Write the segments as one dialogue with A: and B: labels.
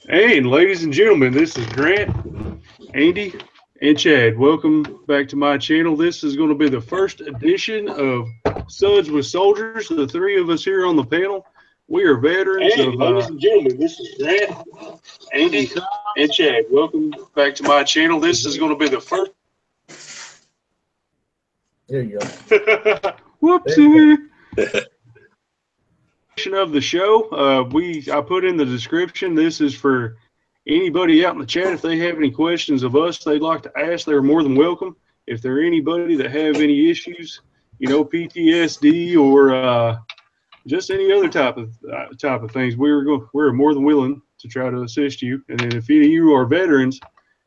A: And ladies and gentlemen, this is Grant, Andy, and Chad. Welcome back to my channel. This is going to be the first edition of Suds with Soldiers. The three of us here on the panel, we are veterans
B: Hey,
A: of.
B: ladies and gentlemen, this is Grant, Andy, and Chad. Welcome
A: back to my channel. This is going to be the first.
C: There you go.
A: Whoopsie. Of the show. I put in the description. This is for anybody out in the chat. If they have any questions of us they'd like to ask, they're more than welcome. If there are anybody that have any issues, PTSD or just any other type of things, we're more than willing to try to assist you. And then if any of you are veterans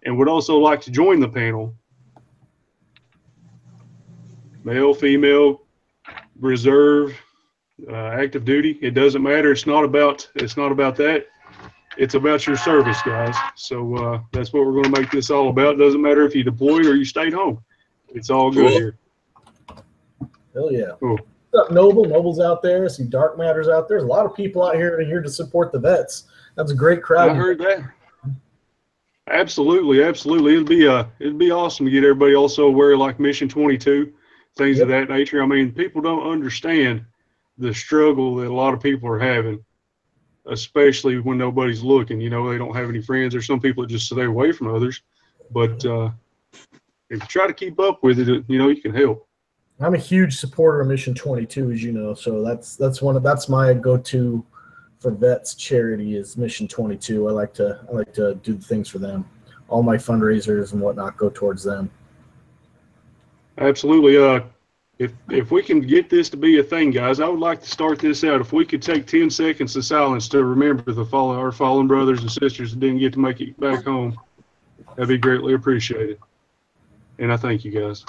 A: and would also like to join the panel, male, female, reserve, active duty, it doesn't matter. It's not about that. It's about your service, guys. So that's what we're going to make this all about. It doesn't matter if you deployed or you stayed home. It's all good here.
C: Hell yeah.
A: Cool.
C: What's up, Noble? Noble's out there. I see Dark Matter's out there. There's a lot of people out here to support the vets. That's a great crowd.
A: I heard that. Absolutely. It'd be awesome to get everybody also wear like Mission 22, things of that nature. I mean, people don't understand the struggle that a lot of people are having, especially when nobody's looking. They don't have any friends, or some people that just stay away from others. But if you try to keep up with it, you can help.
C: I'm a huge supporter of Mission 22, as you know. So that's my go-to for vets charity is Mission 22. I like to do things for them. All my fundraisers and whatnot go towards them.
A: Absolutely. If we can get this to be a thing, guys, I would like to start this out. If we could take 10 seconds of silence to remember our fallen brothers and sisters that didn't get to make it back home, that'd be greatly appreciated. And I thank you, guys.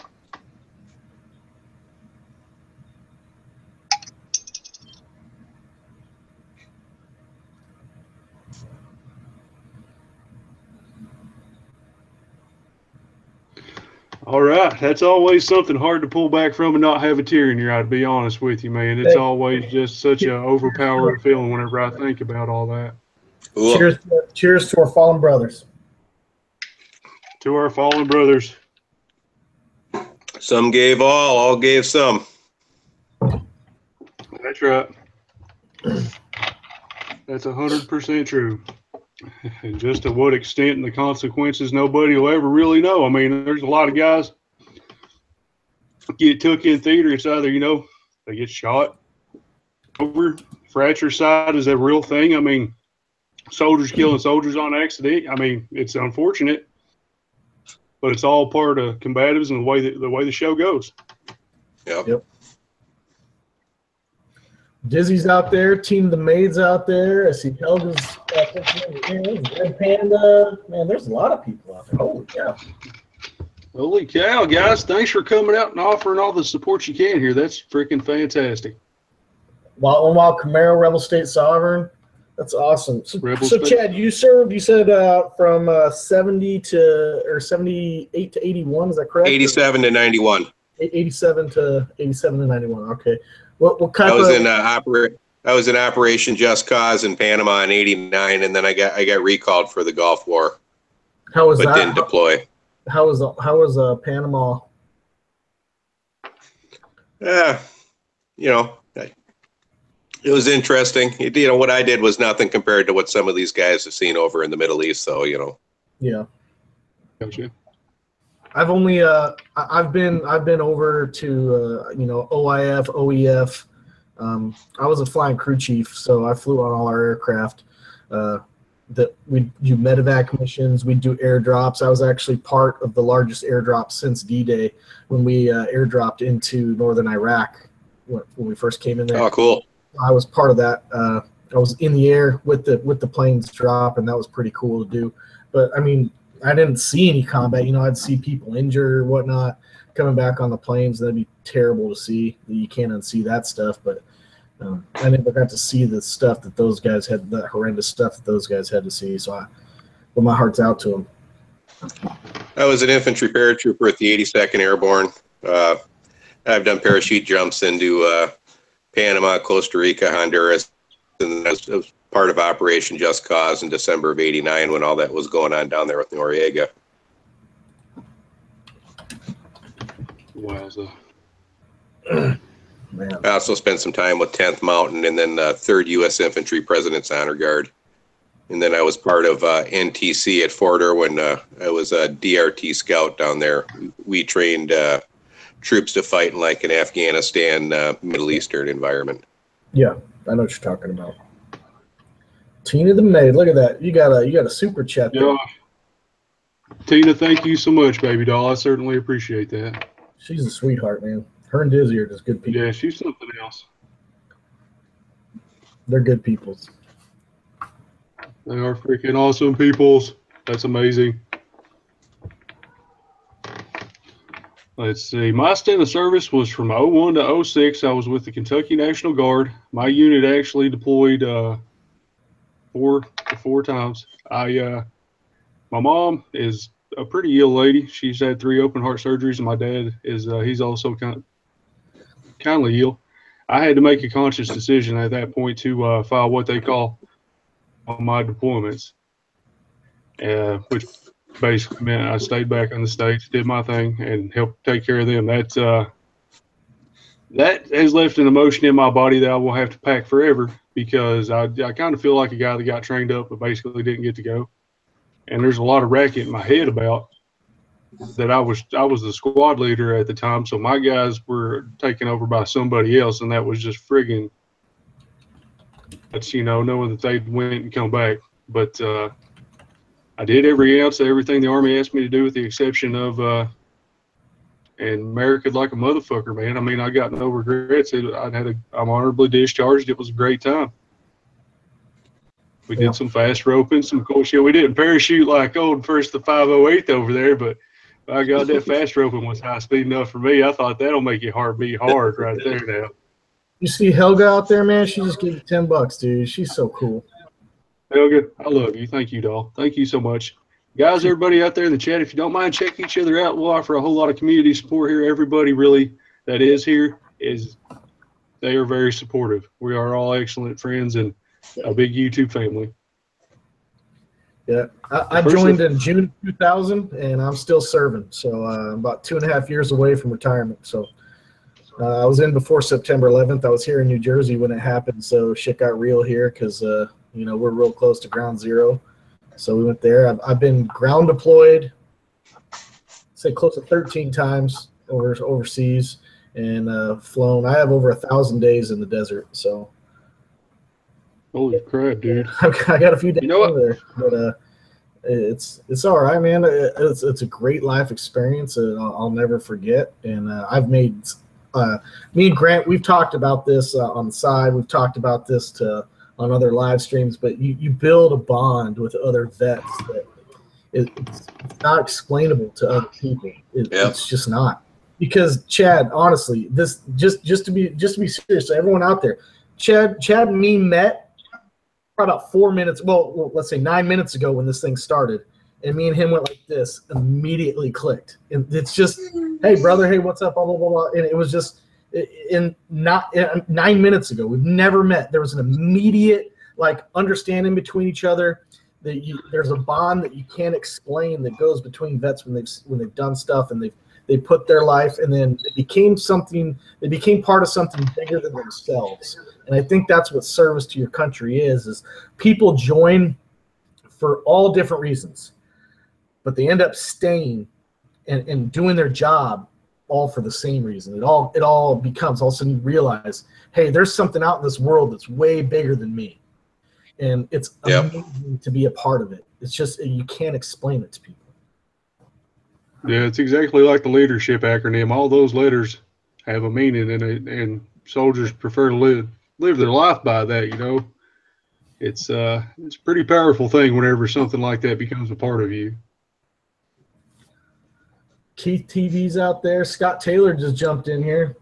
A: All right, that's always something hard to pull back from and not have a tear in your eye, to be honest with you, man. It's always just such an overpowering feeling whenever I think about all that.
C: Cool. Cheers to our fallen brothers.
A: To our fallen brothers.
B: Some gave all gave some.
A: That's right. That's 100% true. And just to what extent and the consequences, nobody will ever really know. I mean, there's a lot of guys get took in theater. It's either, they get shot over. Fratricide is a real thing. I mean, soldiers killing soldiers on accident. I mean, it's unfortunate, but it's all part of combatives and the way the show goes.
B: Yep.
C: Dizzy's out there. Team the Maids out there. I see Helga's Red Panda. Man, there's a lot of people out there. Holy cow.
A: Holy cow, guys. Thanks for coming out and offering all the support you can here. That's freaking fantastic.
C: While Camaro, Rebel State Sovereign. That's awesome. So Chad, you served, you said from 78 to 81, is that correct?
B: 87 to 91.
C: 87 to 91, okay. What kind
B: I was in Operation Just Cause in Panama in '89, and then I got recalled for the Gulf War.
C: How was that?
B: But didn't deploy.
C: How was Panama?
B: It was interesting. What I did was nothing compared to what some of these guys have seen over in the Middle East. So
C: Yeah.
A: Gotcha.
C: I've only I've been over to OIF, OEF. I was a flying crew chief, so I flew on all our aircraft. That we do medevac missions, we do airdrops. I was actually part of the largest airdrop since D-Day when we airdropped into northern Iraq when we first came in there.
B: Oh, cool!
C: I was part of that. I was in the air with the planes drop, and that was pretty cool to do. But I mean, I didn't see any combat. I'd see people injured or whatnot coming back on the planes. That'd be terrible to see. You can't unsee that stuff. But I never got to see the stuff that those guys had, the horrendous stuff that those guys had to see. So my heart's out to them.
B: I was an infantry paratrooper at the 82nd Airborne. I've done parachute jumps into Panama, Costa Rica, Honduras, and I was part of Operation Just Cause in December of '89 when all that was going on down there with Noriega.
A: Wowza.
C: Man.
B: I also spent some time with 10th Mountain and then 3rd U.S. Infantry President's Honor Guard. And then I was part of NTC at Fort Irwin. I was a DRT scout down there. We trained troops to fight in like an Afghanistan, Middle Eastern environment.
C: Yeah, I know what you're talking about. Tina the Maid, look at that. You got a super chat there.
A: Yeah. Tina, thank you so much, baby doll. I certainly appreciate that.
C: She's a sweetheart, man. Her and Dizzy are just good people.
A: Yeah, she's something else.
C: They're good peoples.
A: They are freaking awesome peoples. That's amazing. Let's see. My stint of service was from 01 to 06. I was with the Kentucky National Guard. My unit actually deployed four times. My mom is a pretty ill lady. She's had 3 open heart surgeries, and my dad is he's also kindly ill. I had to make a conscious decision at that point to file what they call on my deployments, which basically meant I stayed back in the States, did my thing, and helped take care of them. That has left an emotion in my body that I will have to pack forever, because I kind of feel like a guy that got trained up but basically didn't get to go. And there's a lot of racket in my head about that. I was the squad leader at the time, so my guys were taken over by somebody else, and that was just friggin'. That's, knowing that they went and come back. But I did every ounce of everything the Army asked me to do, with the exception of and America like a motherfucker, man. I mean, I got no regrets. I'm honorably discharged. It was a great time. We did some fast roping, some cool shit. We didn't parachute like old First the 508th over there, but I got that fast roping was high speed enough for me. I thought that'll make your heart beat hard right there now.
C: You see Helga out there, man? She just gave you $10, dude. She's so cool.
A: Helga, I love you. Thank you, doll. Thank you so much. Guys, everybody out there in the chat, if you don't mind, check each other out. We'll offer a whole lot of community support here. Everybody really that is here they are very supportive. We are all excellent friends and a big YouTube family.
C: Yeah, I joined in June 2000, and I'm still serving. So I'm about 2.5 years away from retirement. So I was in before September 11th. I was here in New Jersey when it happened, so shit got real here because, we're real close to ground zero. So we went there. I've been ground deployed, say close to 13 times overseas, and flown. I have over 1,000 days in the desert, so.
A: Holy crap, dude!
C: I got a few days over there, but it's all right, man. It's a great life experience, and I'll never forget. And I've made me and Grant, we've talked about this on the side. We've talked about this on other live streams, but you build a bond with other vets that it's not explainable to other people. It's just not. Because Chad, honestly, this just to be serious, so everyone out there, Chad and me met about 4 minutes, well, let's say 9 minutes ago when this thing started, and me and him went like this, immediately clicked. And it's just, hey, brother, hey, what's up, blah, blah, blah, blah. And it was just 9 minutes ago. We've never met. There was an immediate, understanding between each other. There's a bond that you can't explain that goes between vets when they've done stuff and they put their life, and then it became something. They became part of something bigger than themselves. And I think that's what service to your country is people join for all different reasons, but they end up staying and doing their job all for the same reason. It all becomes, all of a sudden you realize, hey, there's something out in this world that's way bigger than me. And it's amazing to be a part of it. It's just, you can't explain it to people.
A: Yeah, it's exactly like the leadership acronym. All those letters have a meaning, and soldiers prefer to live their life by that. It's a pretty powerful thing whenever something like that becomes a part of you.
C: Keith TV's out there. Scott Taylor just jumped in here.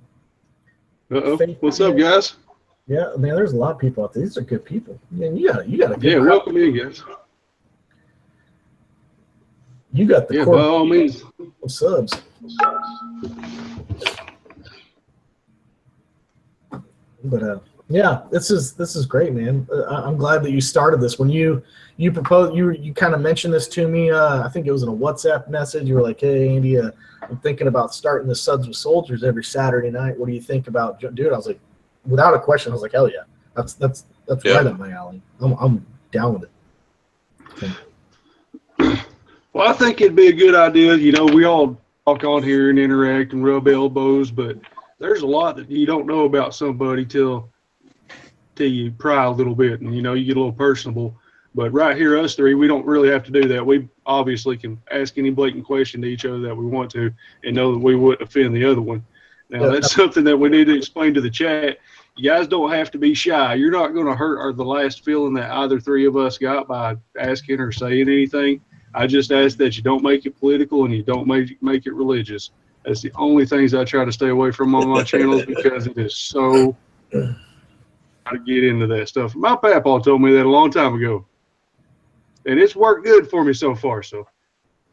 A: What's up, guys?
C: Yeah, man, there's a lot of people out there. These are good people. Man, you got a good crowd.
A: Welcome in, guys.
C: You got the
A: by all means.
C: Subs. But Yeah, this is great, man. I'm glad that you started this. When you proposed, you kind of mentioned this to me. I think it was in a WhatsApp message. You were like, "Hey, Andy, I'm thinking about starting the Suds with Soldiers every Saturday night. What do you think about, dude?" I was like, without a question, I was like, "Hell yeah, that's
B: Yeah.
C: right up my alley. I'm down with it."
A: Well, I think it'd be a good idea. You know, we all talk on here and interact and rub elbows, but there's a lot that you don't know about somebody till you pry a little bit, and you know, you get a little personable. But right here, us three, we don't really have to do that. We obviously can ask any blatant question to each other that we want to, and know that we wouldn't offend the other one. Now, that's something that we need to explain to the chat. You guys don't have to be shy. You're not going to hurt the last feeling that either three of us got by asking or saying anything. I just ask that you don't make it political and you don't make it religious. That's the only things I try to stay away from on my channels because it is so to get into that stuff. My papa told me that a long time ago, and it's worked good for me so far. So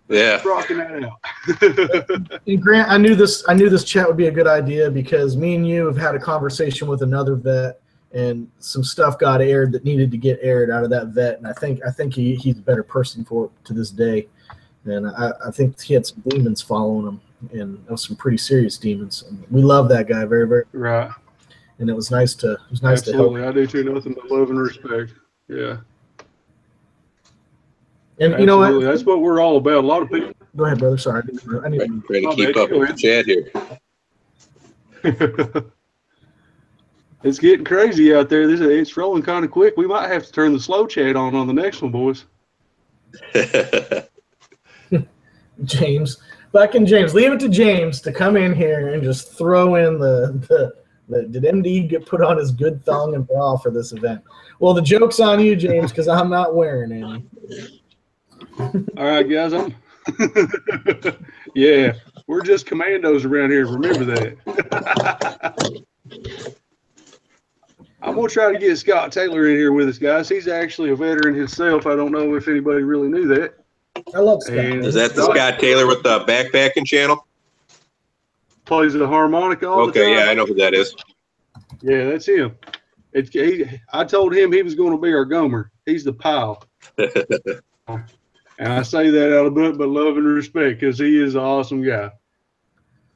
B: Yeah.
A: rocking that out.
C: And Grant, I knew this chat would be a good idea because me and you have had a conversation with another vet, and some stuff got aired that needed to get aired out of that vet, and I think he's a better person for it to this day. And I think he had some demons following him, and some pretty serious demons. And we love that guy very, very.
A: Right.
C: And it was nice to
A: Absolutely.
C: help.
A: I do too. Nothing but love and respect. Yeah.
C: And
A: Absolutely.
C: you know what?
A: That's what we're all about. A lot of people.
C: Go ahead, brother. Sorry. I need
B: Trying to keep up with the chat here.
A: It's getting crazy out there. It's rolling kind of quick. We might have to turn the slow chat on the next one, boys.
C: James. Fucking James. Leave it to James to come in here and just throw in the did MD get put on his good thong and bra for this event? Well, the joke's on you, James, because I'm not wearing any.
A: All right, guys. Yeah, we're just commandos around here. Remember that. I'm going to try to get Scott Taylor in here with us, guys. He's actually a veteran himself. I don't know if anybody really knew that.
C: I love Scott.
B: Is that the Scott Taylor with the backpacking channel?
A: Plays the harmonica all the time.
B: Okay, yeah, I know who that is.
A: Yeah, that's him. I told him he was going to be our Gomer. He's the pile. And I say that out of but love and respect because he is an awesome guy.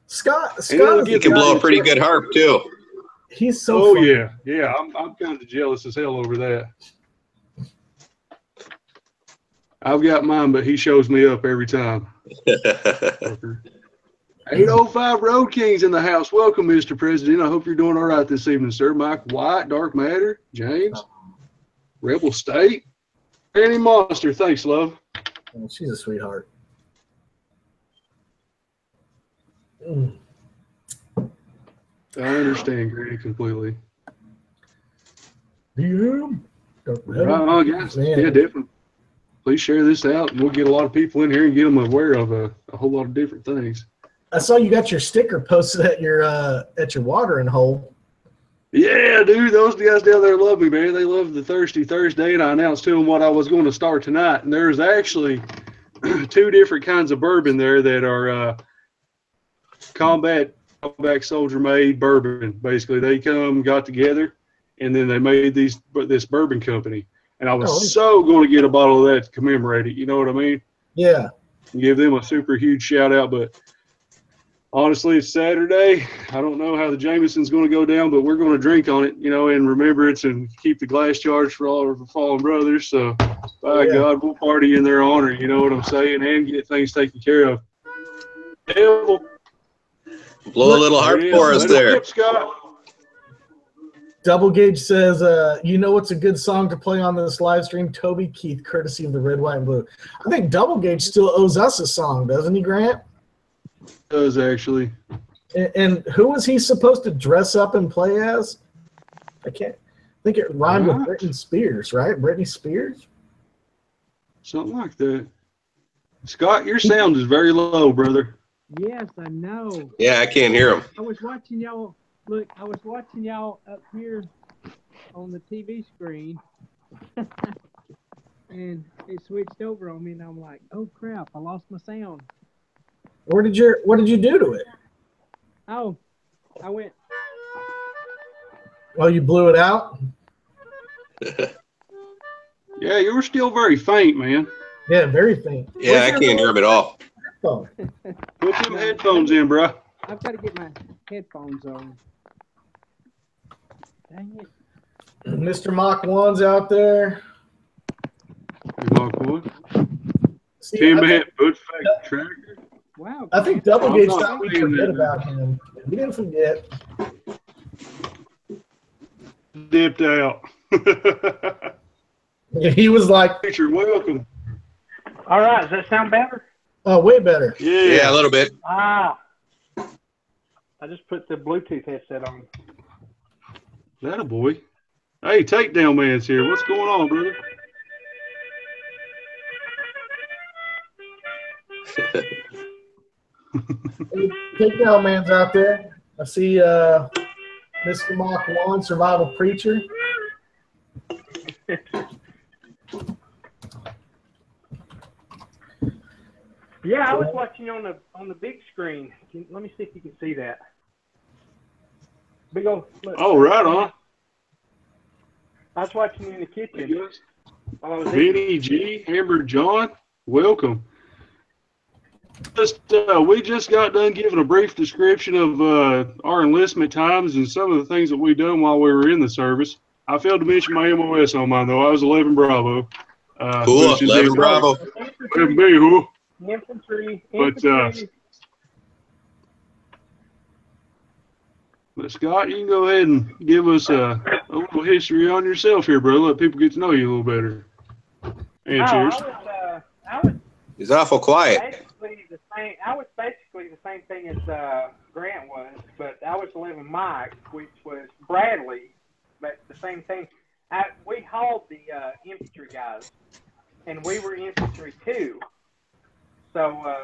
C: Scott
B: he can blow a pretty good harp too.
C: He's so fun.
A: yeah. I'm kind of jealous as hell over that. I've got mine, but he shows me up every time. 805 Road Kings in the house. Welcome, Mr. President. I hope you're doing all right this evening, sir. Mike White, Dark Matter, James, Rebel State, Granny Monster. Thanks, love.
C: Oh, she's a sweetheart.
A: I understand Granny completely.
C: Yeah.
A: Right on, guys. Yeah, definitely. Please share this out, and we'll get a lot of people in here and get them aware of a whole lot of different things.
C: I saw you got your sticker posted at your watering hole.
A: Yeah, dude, those guys down there love me, man. They love the Thirsty Thursday, and I announced to them what I was going to start tonight. And there's actually 2 different kinds of bourbon there that are combat soldier made bourbon. Basically, they got together, and then they made this bourbon company. And I was so going to get a bottle of that to commemorate it. You know what I mean?
C: Yeah.
A: Give them a super huge shout out, but honestly, it's Saturday. I don't know how the Jameson's going to go down, but we're going to drink on it, you know, in remembrance and keep the glass charged for all of the fallen brothers. So, by God, we'll party in their honor, you know what I'm saying, and get things taken care of. Devil.
B: Blow a little harp for us there.
A: Rip, Scott.
C: Double Gauge says, you know what's a good song to play on this live stream? Toby Keith, courtesy of the Red, White, and Blue. I think Double Gauge still owes us a song, doesn't he, Grant?
A: Does actually.
C: And who was he supposed to dress up and play as? I think it rhymed with Britney Spears, right? Britney Spears?
A: Something like that. Scott, your sound is very low, brother.
D: Yes, I know.
B: Yeah, I can't hear him.
D: I was watching y'all. Look, I was watching y'all up here on the TV screen, and it switched over on me, and I'm like, "Oh crap! I lost my sound."
C: What did you do to it?
D: Oh, I went.
C: Oh, you blew it out?
A: Yeah, you were still very faint, man.
C: Yeah, very faint.
B: Yeah, I can't hear him at all.
C: Oh.
A: Put them headphones in, bro.
D: I've got to get my headphones on. Dang it.
C: Mr. Mach 1's out there.
A: Mark one.
C: See,
A: Timbat, foot fake tracker.
D: Wow.
C: I think Doublegate
A: I'm not
C: thought we
A: saying
C: forget
A: that.
C: about him. We didn't forget.
A: Dipped out.
C: Yeah, he was like,
A: You're welcome.
D: All right. Does that sound better?
C: oh, way better.
B: Yeah, a little bit.
D: Ah. I just put the Bluetooth headset on.
A: That a boy. Hey, Takedown Man's here. What's going on, brother?
C: Takedown Man's out there. I see Mr. Mach 1, Survival Preacher.
D: Yeah, I was watching on the big screen. Let me see if you can see that. Big old. Look.
A: Oh, right on.
D: I was watching you in the kitchen. While I was
A: Vinny G, Hammer John, welcome. We just got done giving a brief description of our enlistment times and some of the things that we done while we were in the service. I failed to mention my MOS on mine, though. I was 11 Bravo.
B: Cool, 11 Bravo.
D: Infantry.
A: But, Scott, you can go ahead and give us a little history on yourself here, bro. Let people get to know you a little better. And cheers.
D: I was
B: He's awful quiet.
D: basically the same. I was basically the same thing as Grant was, but I was 11 Mike, which was Bradley, but the same thing. We hauled the infantry guys, and we were infantry too. So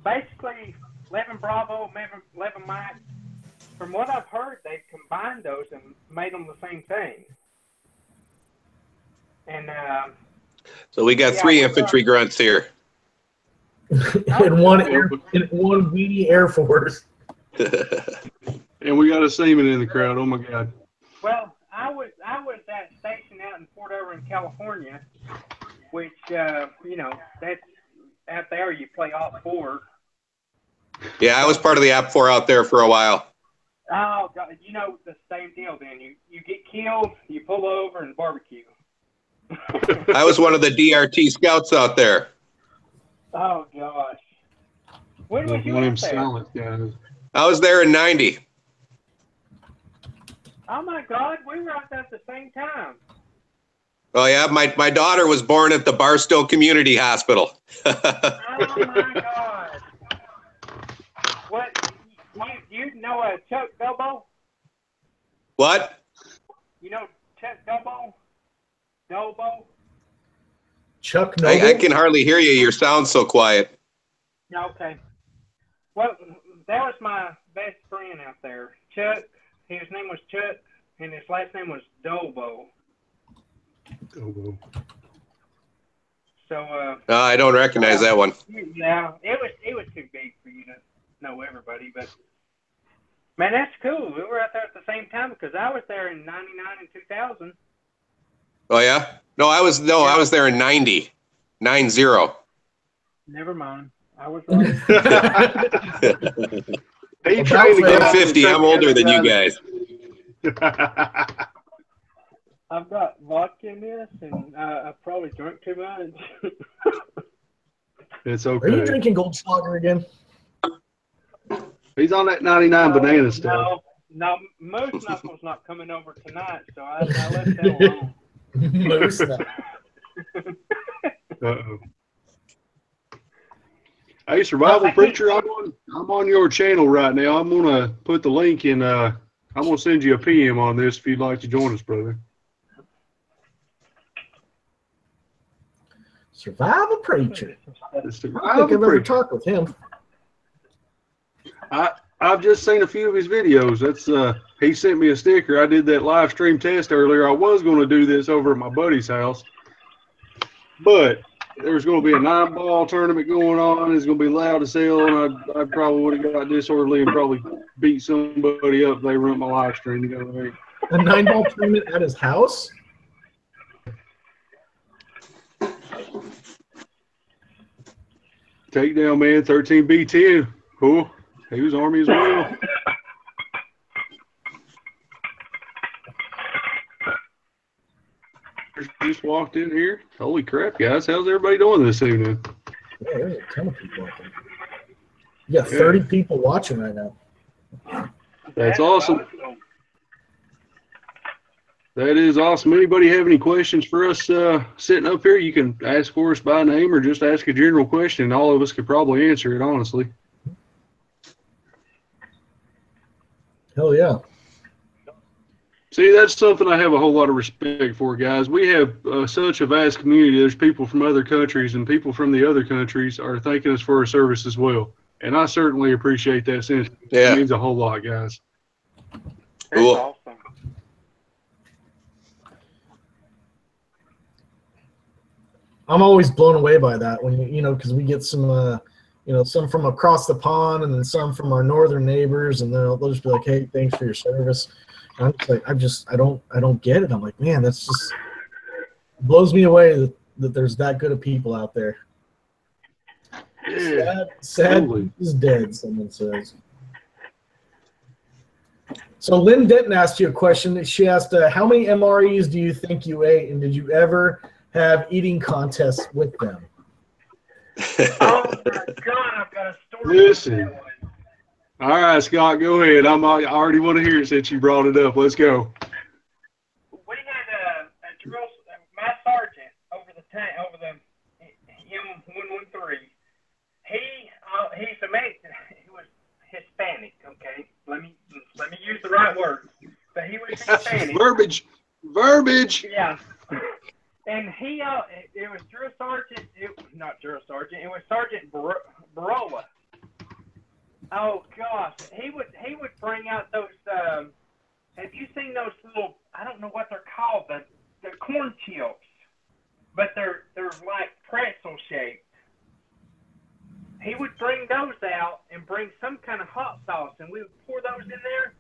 D: basically, 11 Bravo, 11 Mike. From what I've heard, they've combined those and made them the same thing. And
B: So we got 3 infantry grunts here.
C: And one weedy Air Force.
A: And we got a seaman in the crowd. Oh, my God.
D: well, I was stationed out in Fort Irwin, California, which that's out there. You play all 4.
B: Yeah, I was part of the App 4 out there for a while.
D: Oh God, the same deal. Then you get killed, you pull over and barbecue.
B: I was one of the DRT scouts out there.
D: Oh gosh, when was you
A: One of them
D: out there?
A: silent guys.
B: I was there in 90.
D: Oh my God, we were out there at the same time.
B: Oh, yeah, my daughter was born at the Barstow Community Hospital.
D: Oh my God. What? You know Chuck Dobo?
B: What?
D: You know Chuck Dobo? Dobo?
C: Chuck Noble.
B: I can hardly hear you. Your sound's so quiet.
D: Okay. Well, that was my best friend out there. Chuck, his name was Chuck, and his last name was Dobo.
A: Dobo.
D: So,
B: I don't recognize that one.
D: yeah, it was too big for you to know everybody, but man, that's cool. We were out there at the same time because I was there in '99 and 2000.
B: Oh, yeah? I was there in 90. 90.
D: Never mind. I was wrong.
A: Hey, trying to get
B: I'm 50. I'm older than you guys.
D: I've got vodka in this, and I've probably drunk too much.
A: It's
C: Are you
A: okay.
C: drinking Goldschlager again?
A: He's on that 99 banana stuff.
D: No, Moose Knuckle's not coming over tonight, so I left that alone.
C: Moose Knuckle.
A: Uh-oh. Hey, Survival Preacher, I'm on your channel right now. I'm gonna put the link in. I'm gonna send you a PM on this if you'd like to join us, brother.
C: Survival Preacher.
A: The
C: I don't think
A: Survival
C: I've ever
A: Preacher.
C: talked with him.
A: I've just seen a few of his videos. That's he sent me a sticker. I did that live stream test earlier. I was going to do this over at my buddy's house, but there's going to be a 9-ball tournament going on. It's going to be loud as hell, and I probably would have got disorderly and probably beat somebody up if they run my live stream to go there.
C: A 9-ball tournament at his house?
A: Takedown man, 13B10. Cool. He was Army as well. Just walked in here. Holy crap, guys. How's everybody doing this evening?
C: Yeah, there's a ton of people out there. You got 30 people watching right now.
A: That's awesome. That is awesome. Anybody have any questions for us sitting up here? You can ask for us by name or just ask a general question. All of us could probably answer it, honestly.
C: Hell yeah.
A: See, that's something I have a whole lot of respect for, guys. We have such a vast community. There's people from other countries, and people from the other countries are thanking us for our service as well. And I certainly appreciate that sentiment.
B: Yeah.
A: It means a whole lot, guys.
B: Cool.
D: That's awesome.
C: I'm always blown away by that when because we get some some from across the pond and then some from our northern neighbors, and they'll just be like, "Hey, thanks for your service." And I'm just like, I don't get it. I'm like, man, that's just blows me away that there's that good of people out there.
A: Yeah,
C: Sad
A: totally.
C: is dead, someone says. So Lynn Denton asked you a question. She asked, how many MREs do you think you ate, and did you ever have eating contests with them?
D: Oh my God, I've got a story.
A: Listen. All right, Scott, go ahead. I already want to hear it since you brought it up. Let's go.
D: We had a drill, my sergeant over the M113. He's American. He was Hispanic. Okay, let me use the right word. But he was Hispanic.
A: Verbiage.
D: Yeah. And he, it was drill sergeant. Not drill sergeant. It was Sergeant Barola. Oh gosh, he would bring out those. Have you seen those little? I don't know what they're called. The corn chips, but they're like pretzel shaped. He would bring those out and bring some kind of hot sauce, and we would pour those in there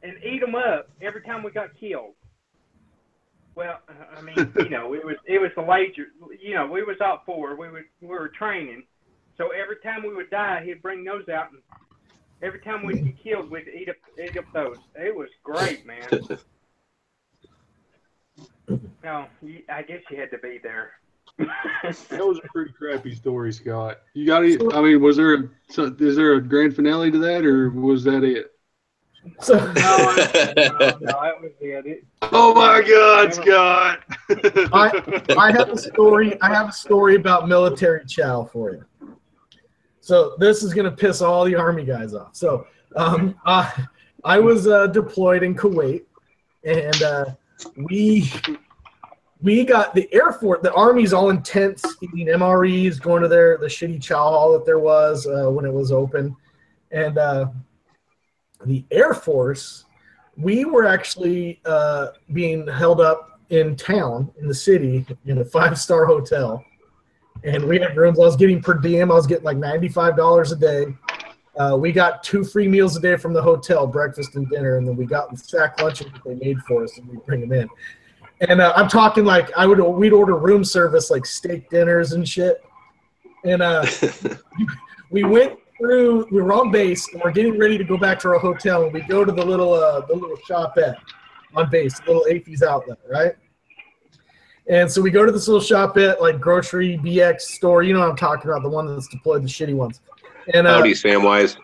D: and eat them up every time we got killed. Well, I mean, it was the later. We was out for. We were training. So every time we would die, he'd bring those out, and every time we'd get killed, we'd eat up those. It was great, man. No, I guess you had to be there.
A: That was a pretty crappy story, Scott. You got it? I mean, is there a grand finale to that, or was that it?
C: So,
D: No, that was it.
A: Oh my God, Scott!
C: I have a story. I have a story about military chow for you. So this is gonna piss all the Army guys off. So I was deployed in Kuwait, and we got the Air Force. The Army's all in tents, eating MREs, going to the shitty chow hall that there was when it was open, and the Air Force. We were actually being held up in town, in the city, in a 5-star hotel. And we had rooms. I was getting per diem. I was getting like $95 a day. We got 2 free meals a day from the hotel, breakfast and dinner. And then we got the sack lunches that they made for us, and we'd bring them in. And I'm talking like we'd order room service, like steak dinners and shit. And we were on base, and we're getting ready to go back to our hotel, and we go to the little shopette on base, the little AFES outlet, right? And so we go to this little shopette, like grocery BX store. You know what I'm talking about, the one that's deployed, the shitty ones. And
B: Howdy, Samwise.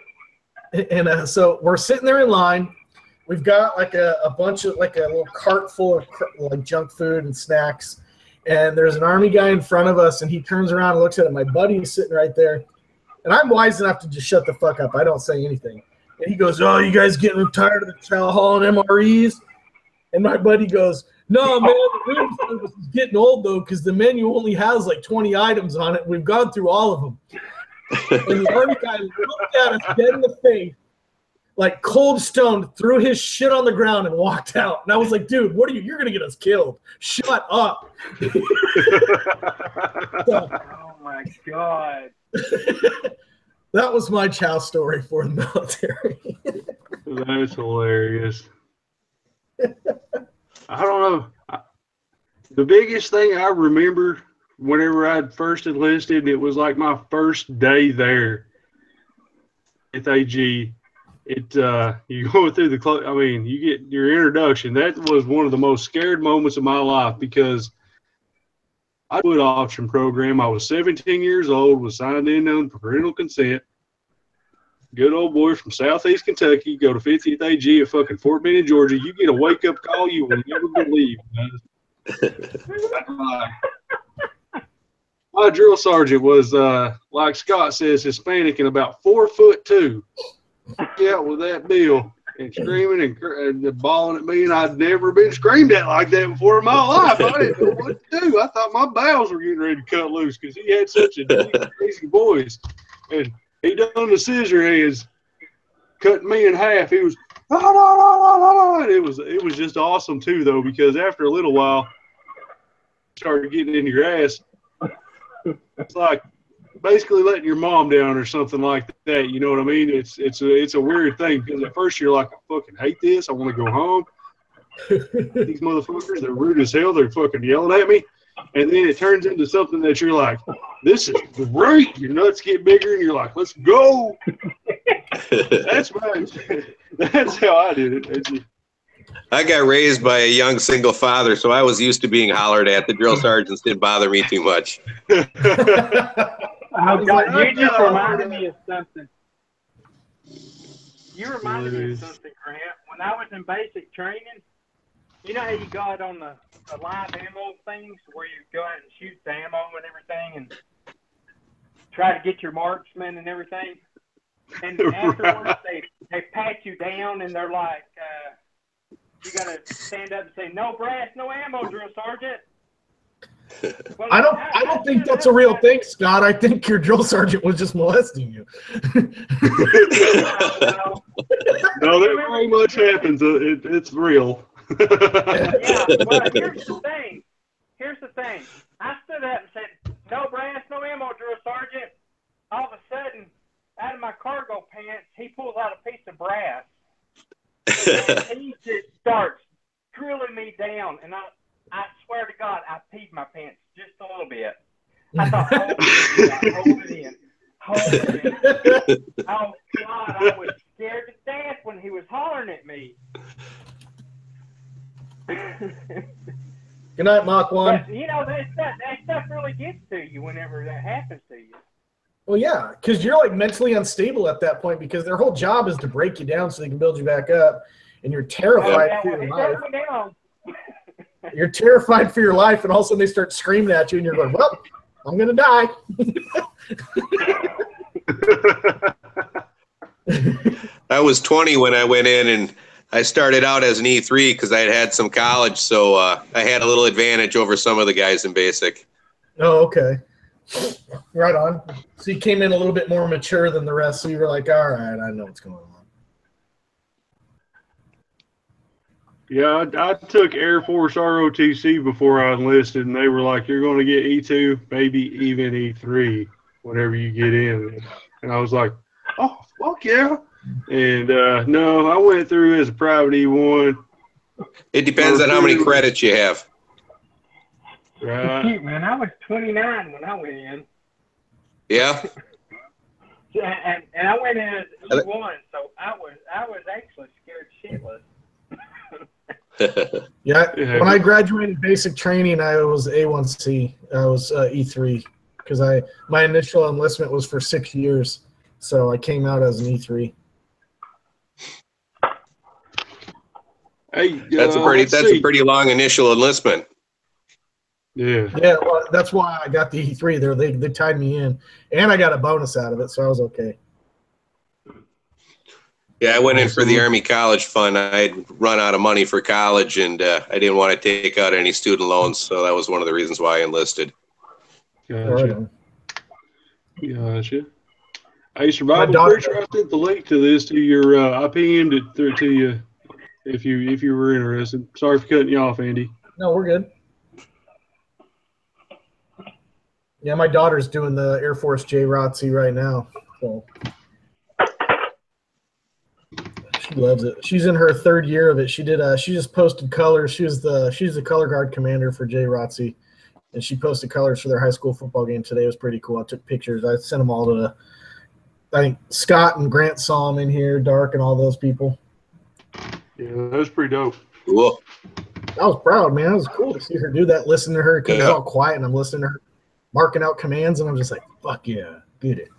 C: And so we're sitting there in line. We've got like a bunch of, like a little cart full of like junk food and snacks. And there's an Army guy in front of us, and he turns around and looks at it. My buddy is sitting right there. And I'm wise enough to just shut the fuck up. I don't say anything. And he goes, "Oh, you guys getting tired of the chow hall and MREs?" And my buddy goes, "No, man, the room service is getting old, though, because the menu only has like 20 items on it. We've gone through all of them." And the Army guy looked at us dead in the face, like cold stone, threw his shit on the ground and walked out. And I was like, "Dude, what are you? You're going to get us killed. Shut up." So,
D: Oh my God.
C: that was my chow story for the military.
A: That's hilarious. I don't know. The biggest thing I remember whenever I first enlisted, and it was like my first day there at AG. You go through you get your introduction. That was one of the most scared moments of my life because I put option program. I was 17 years old, was signed in on parental consent. Good old boy from Southeast Kentucky, go to 50th AG at fucking Fort Benning, Georgia. You get a wake up call you will never believe. My drill sergeant was, like Scott says, Hispanic and about 4'2". Out with that bill and screaming and bawling at me, and I'd never been screamed at like that before in my life. I didn't know what to do. I thought my bowels were getting ready to cut loose because he had such a deep, crazy voice. And he done the scissor hands, cutting me in half. He was, and it was just awesome too, though, because after a little while, started getting in your ass. It's like basically letting your mom down or something like that. You know what I mean? It's a weird thing because at first you're like, I fucking hate this. I want to go home. These motherfuckers, they're rude as hell. They're fucking yelling at me. And then it turns into something that you're like, this is great. Your nuts get bigger and you're like, let's go. That's how I did it.
B: I got raised by a young single father, so I was used to being hollered at. The drill sergeants didn't bother me too much.
D: Oh, God, you just reminded me of something. You reminded me of something, Grant. When I was in basic training, you know how you go out on the live ammo things where you go out and shoot the ammo and everything and try to get your marksman and everything? And afterwards, they pat you down and they're like, you got to stand up and say, no brass, no ammo, drill sergeant. Well,
C: I don't think that's a real thing, Scott. I think your drill sergeant was just molesting you.
A: No, that very much happens. It's real.
D: Yeah, well, here's the thing. I stood up and said, no brass, no ammo, drill sergeant. All of a sudden, out of my cargo pants, he pulls out a piece of brass. And he just starts drilling me down. And I swear to God, I peed my pants just a little bit. I thought, hold it in. Oh, God, I was scared to death when he was hollering at me.
C: Good night, Mach 1.
D: But, you know, that stuff really gets to you whenever that happens to you.
C: Well, yeah, because you're like mentally unstable at that point because their whole job is to break you down so they can build you back up, and you're terrified for your life. You're terrified for your life, and all of a sudden they start screaming at you, and you're going, well, I'm going to die.
B: I was 20 when I went in, and I started out as an E3 because I had some college, so I had a little advantage over some of the guys in basic.
C: Oh, okay. Right on. So you came in a little bit more mature than the rest, so you were like, all right, I know what's going on.
A: Yeah, I took Air Force ROTC before I enlisted, and they were like, you're going to get E2, maybe even E3, whenever you get in. And I was like, oh, fuck yeah. And no, I went through as a private E1.
B: It depends on how many credits you have.
A: Right.
D: Shoot, man, I was 29 when I went in.
B: Yeah?
D: And I went in as E1, so I was actually scared shitless.
C: Yeah, when I graduated basic training, I was A1C. I was E3 because my initial enlistment was for 6 years, so I came out as an E3.
A: Hey,
B: that's a pretty long initial enlistment.
A: Yeah.
C: Yeah, well, that's why I got the E3. They tied me in, and I got a bonus out of it, so I was okay.
B: Yeah, I went in for the Army College Fund. I had run out of money for college, and I didn't want to take out any student loans, so that was one of the reasons why I enlisted.
A: Gotcha. Gotcha. Hey, Survival Preacher, I sent the link to this to your. I pinned it through to you if you were interested. Sorry for cutting you off, Andy.
C: No, we're good. Yeah, my daughter's doing the Air Force JROTC right now, so loves it. She's in her 3rd year of it. She just posted colors. She's the color guard commander for J. Rotzi, and she posted colors for their high school football game today. It was pretty cool. I took pictures. I sent them all to I think Scott and Grant saw them in here, Dark and all those people.
A: Yeah, that was pretty dope.
B: Cool.
C: I was proud, man. It was cool to see her do that, listen to her, because it's all quiet, and I'm listening to her marking out commands, and I'm just like, fuck yeah, get it.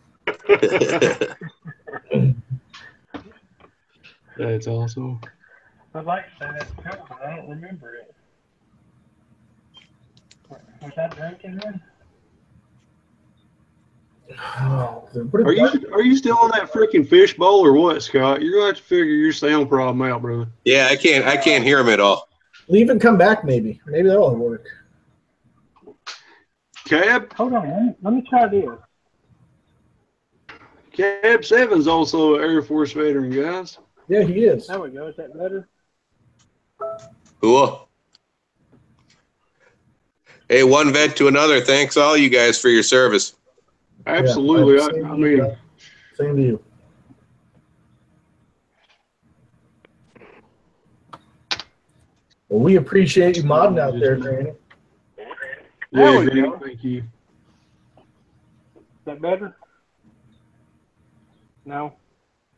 A: That's awesome.
D: I'd like to say that's cool, but I don't remember it. Was that drinking then?
C: Oh,
A: Are you still on that freaking fishbowl or what, Scott? You're gonna have to figure your sound problem out, brother.
B: Yeah, I can't hear him at all.
C: Leave and come back, maybe. Maybe that'll work.
A: Cab?
D: Hold on, let me try this.
A: Cab 7's also an Air Force veteran, guys.
C: Yeah, he is.
D: There we go. Is that better?
B: Cool. Hey, one vet to another. Thanks all you guys for your service.
A: Absolutely.
C: Yeah,
A: I mean,
C: same to you. Well, we appreciate you modding out there, Granny.
A: yeah,
D: There we
A: Granny,
D: go.
A: thank you.
D: Is that better? No.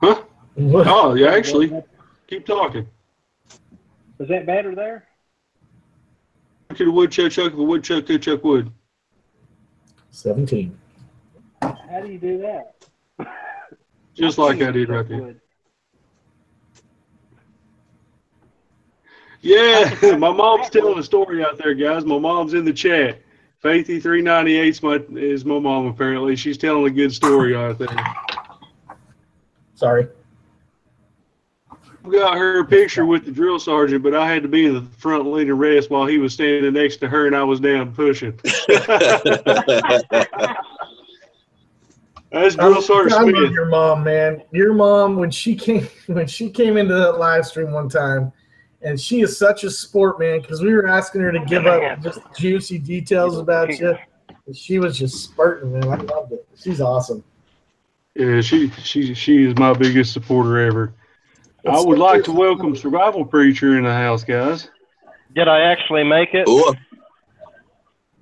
A: Huh? Oh, yeah, actually, keep talking.
D: Is that better there?
A: To the woodchuck, chuck, if a woodchuck could chuck wood.
C: 17.
D: How do you do that?
A: Just like I did right there. Yeah, my mom's telling a story out there, guys. My mom's in the chat. Faithy398 is my mom, apparently. She's telling a good story out there.
C: Sorry.
A: We got her picture with the drill sergeant, but I had to be in the front leading rest while he was standing next to her and I was down pushing. That's drill sergeant
C: I love
A: Smith.
C: your mom, man. Your mom, when she came into that live stream one time, and she is such a sport, man, because we were asking her to give up just juicy details about you. And she was just spurting, man. I loved it. She's awesome.
A: Yeah, she is my biggest supporter ever. I would like to welcome Survival Preacher in the house, guys.
E: Did I actually make it?
B: Cool.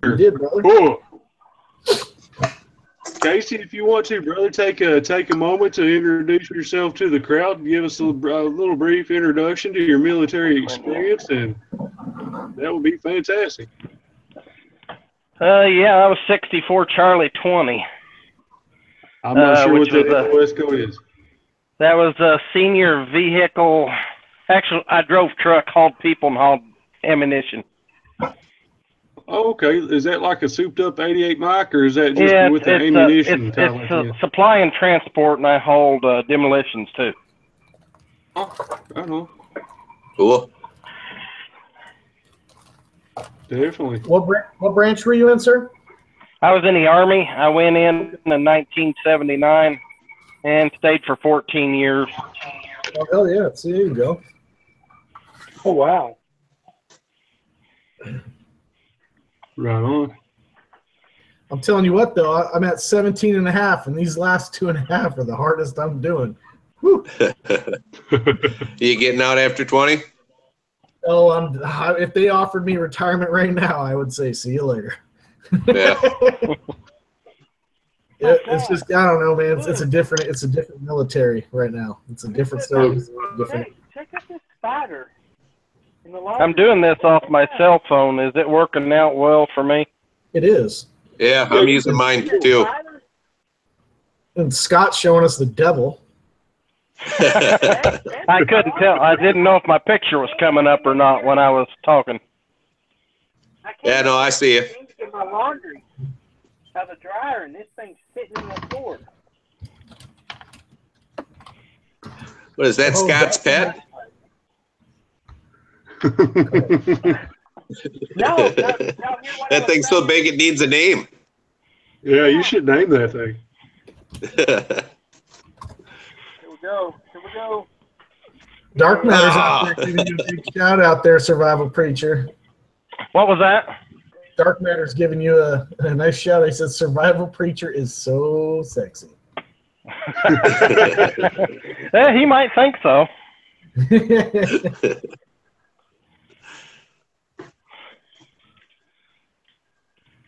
C: You did, brother.
A: Oh. Casey, if you want to, brother, take a moment to introduce yourself to the crowd and give us a little brief introduction to your military experience, and that would be fantastic.
E: Yeah, I was 64 Charlie 20.
A: I'm not sure what
E: which was
A: that NOSCO is.
E: That was a senior vehicle. Actually, I drove truck, hauled people, and hauled ammunition.
A: Oh, okay. Is that like a souped-up 88 mic, or is that just with the ammunition?
E: It's supply and transport, and I hauled demolitions, too.
A: Oh, I know.
B: Cool.
A: Definitely.
C: What branch were you in, sir?
E: I was in the Army. I went in 1979 and stayed for 14 years.
C: Oh, hell yeah. See, there you go.
D: Oh, wow.
A: Right on.
C: I'm telling you what, though, I'm at 17 and a half, and these last 2.5 are the hardest I'm doing. Whew.
B: You getting out after 20?
C: Oh, if they offered me retirement right now, I would say see you later.
B: Yeah.
C: It's just, I don't know, man. It's a different military right now. It's a different service.
D: Hey, check out this spider. In the
E: I'm doing this off my cell phone. Is it working out well for me?
C: It is.
B: Yeah, I'm using mine too.
C: And Scott's showing us the devil.
E: I couldn't tell. I didn't know if my picture was coming up or not when I was talking.
B: Yeah, no, I see it.
D: In my laundry out of the dryer, and this thing's sitting in the floor.
B: What is that, Scott's pet?
D: No,
B: That thing's so big it needs a name.
A: Yeah, you should name that thing.
D: Here we go.
C: Dark Matter's out there giving you a big shout out there, Survival Preacher.
E: What was that?
C: Dark Matter's giving you a nice shout. He says Survival Preacher is so sexy.
E: He might think so.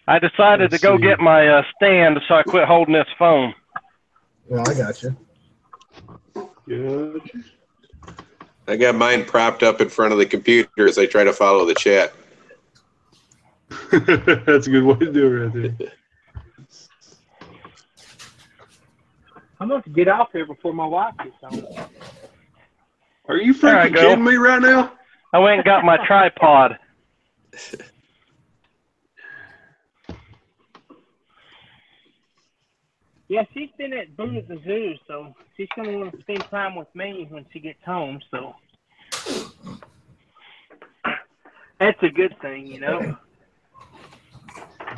E: I decided to go get my stand, so I quit holding this phone.
C: Well, I got you.
A: Good.
B: I got mine propped up in front of the computer as I try to follow the chat.
A: That's a good way to do it right there.
D: I'm going to get off here before my wife gets home.
A: Are you
E: There I
A: freaking
E: go.
A: kidding me right now?
E: I went and got my tripod.
D: Yeah, she's been at Boone at the Zoo, so she's going to want to spend time with me when she gets home, so that's a good thing, you know.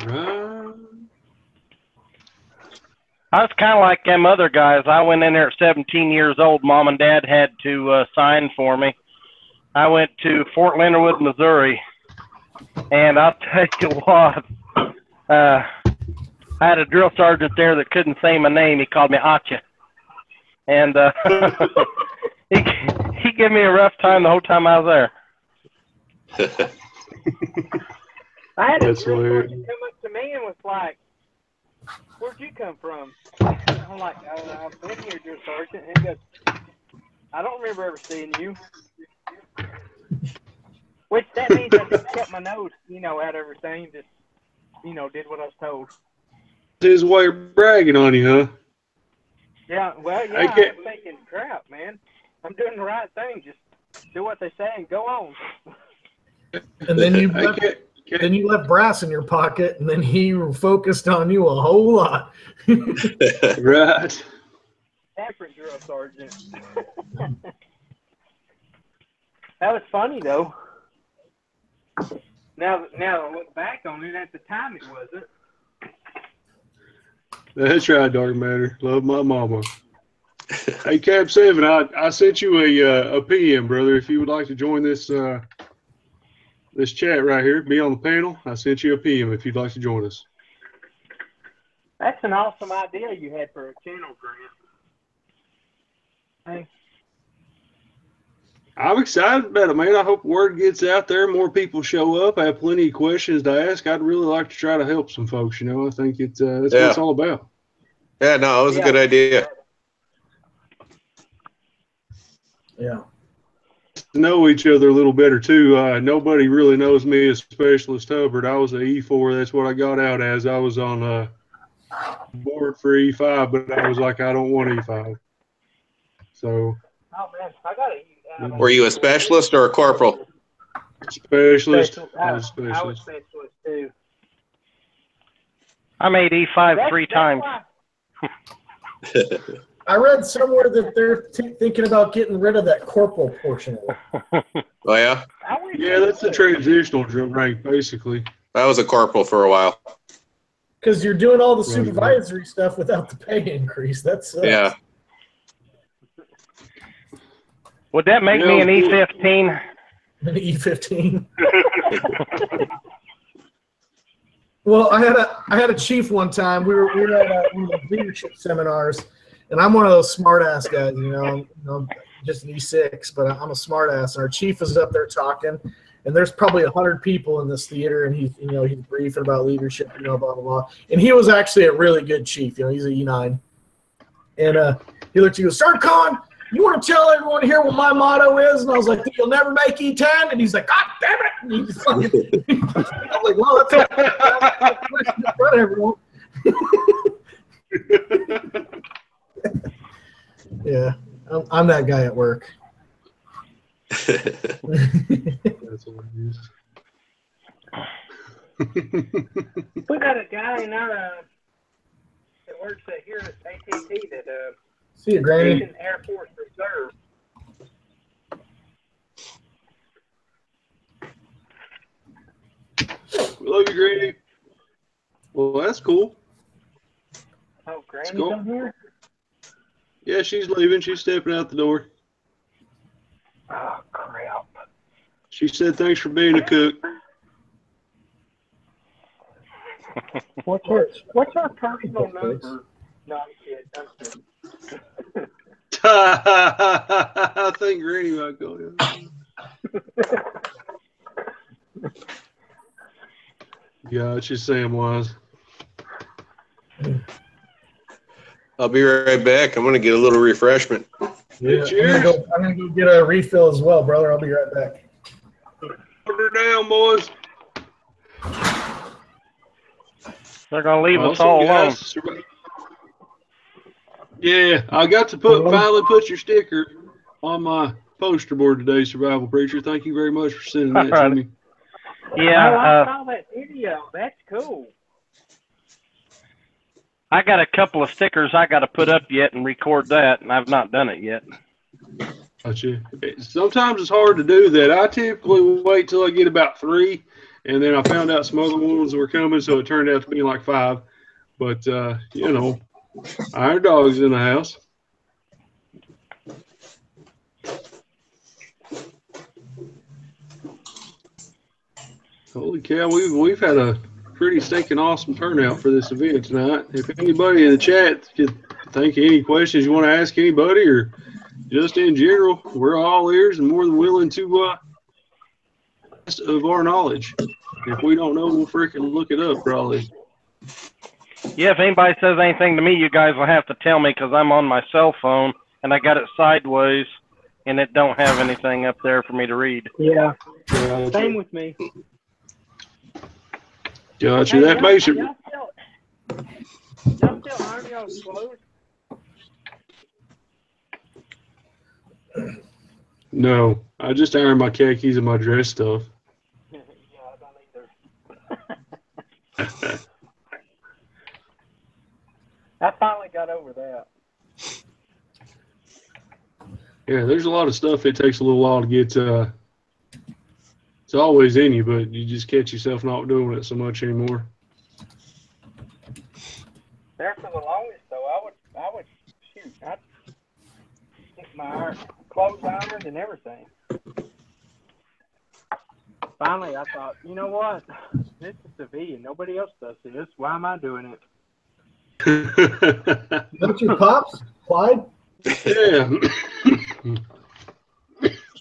A: Right.
E: I was kind of like them other guys. I went in there at 17 years old. Mom and Dad had to sign for me. I went to Fort Leonard Wood, Missouri, and I'll tell you what, I had a drill sergeant there that couldn't say my name. He called me Acha. And he gave me a rough time the whole time I was there.
D: I had a
A: That's
D: drill
A: hilarious.
D: sergeant come up to me and was like, "Where'd you come from?" I'm like, "I've been here, drill sergeant." And he goes, "I don't remember ever seeing you." Which that means I just kept my nose, out of everything. Just, did what I was told.
A: His way of bragging on you, huh?
D: Yeah, well, yeah,
A: I can't-
D: I'm thinking, crap, man. I'm doing the right thing. Just do what they say and go on.
C: And then you
A: I
C: left,
A: can't.
C: then you left brass in your pocket, and then he focused on you a whole lot.
A: Right.
D: Different drill sergeant. That was funny, though. Now I look back on it, at the time it wasn't.
A: That's right, Dark Matter. Love my mama. Hey, Cap 7, I sent you a PM, brother. If you would like to join this this chat right here, be on the panel. I sent you a PM if you'd like to join us.
D: That's an awesome idea you had for a channel, Grant. Hey.
A: I'm excited about it, man. I hope word gets out there, more people show up. I have plenty of questions to ask. I'd really like to try to help some folks. I think that's what it's all about.
B: Yeah, no, it was a good idea.
C: Yeah.
A: To know each other a little better too. Nobody really knows me as Specialist Hubbard. I was a E4. That's what I got out as. I was on board for E5, but I was like, I don't want E5. So.
D: Oh man, I got it.
B: Were you a specialist or a corporal?
A: Specialist. I was
D: I was
A: specialist.
D: specialist too.
E: I made E5 three times.
C: I read somewhere that they're thinking about getting rid of that corporal portion of it.
B: Oh, yeah?
A: Yeah, that's the transitional drill rank, basically.
B: I was a corporal for a while.
C: Because you're doing all the supervisory stuff without the pay increase. That's
B: Yeah.
E: Would that make me an E15?
C: An E15. Well, I had a chief one time. We were at one of the leadership seminars, and I'm one of those smart ass guys, just an E6, but I'm a smart ass. And our chief is up there talking, and there's probably 100 people in this theater, and he's briefing about leadership, blah blah blah. And he was actually a really good chief. He's a E9, and he looked at you, Sergeant Khan, you want to tell everyone here what my motto is? And I was like, you'll never make E10. And he's like, God damn it. And he just fucking, I was like, well, that's a question in front of everyone. Yeah, I'm that guy at work.
A: That's what it is.
D: We got a guy in our that works here at AT&T that
C: See you, Granny.
D: he's in Air Force Reserve.
A: We love you, Granny. Well, that's cool.
D: Oh, Granny's
A: cool.
D: on here?
A: Yeah, she's leaving. She's stepping out the door.
D: Oh, crap.
A: She said thanks for being a cook.
D: What's her personal number? No, I'm kidding.
A: I think Granny might go in. Gotcha, Samwise.
B: I'll be right back. I'm going to get a little refreshment.
C: Yeah,
A: Cheers.
C: I'm gonna go get a refill as well, brother. I'll be right back.
A: Put her down, boys.
E: They're gonna leave us
A: Awesome,
E: all alone.
A: guys. Yeah, I got to finally put your sticker on my poster board today, Survival Preacher. Thank you very much for sending that to me.
D: Oh, I
E: Yeah,
D: saw that video. That's cool.
E: I got a couple of stickers I got to put up yet and record that, and I've not done it yet.
A: Gotcha. Sometimes it's hard to do that. I typically wait till I get about 3, and then I found out some other ones were coming, so it turned out to be like 5. But, you know, our dog's in the house. Holy cow, we've had a pretty stinking awesome turnout for this event tonight. If anybody in the chat could think of any questions you want to ask anybody or just in general, we're all ears and more than willing to of our knowledge. If we don't know, we'll freaking look it up probably.
E: Yeah, if anybody says anything to me, you guys will have to tell me because I'm on my cell phone and I got it sideways and it don't have anything up there for me to read.
D: Yeah.
A: Gotcha.
D: Same with me.
A: Gotcha. That makes it.
D: Y'all still iron y'all's clothes?
A: No, I just iron my khakis and my dress stuff.
D: Yeah, I don't either. I finally got over that.
A: Yeah, there's a lot of stuff it takes a little while to get. It's always in you, but you just catch yourself not doing it so much anymore.
D: There for the longest, though, I would shoot. I'd get my clothes ironed and everything. Finally, I thought, you know what? This is the V, and nobody else does this. Why am I doing it?
C: That's your pops, Clyde.
A: Yeah.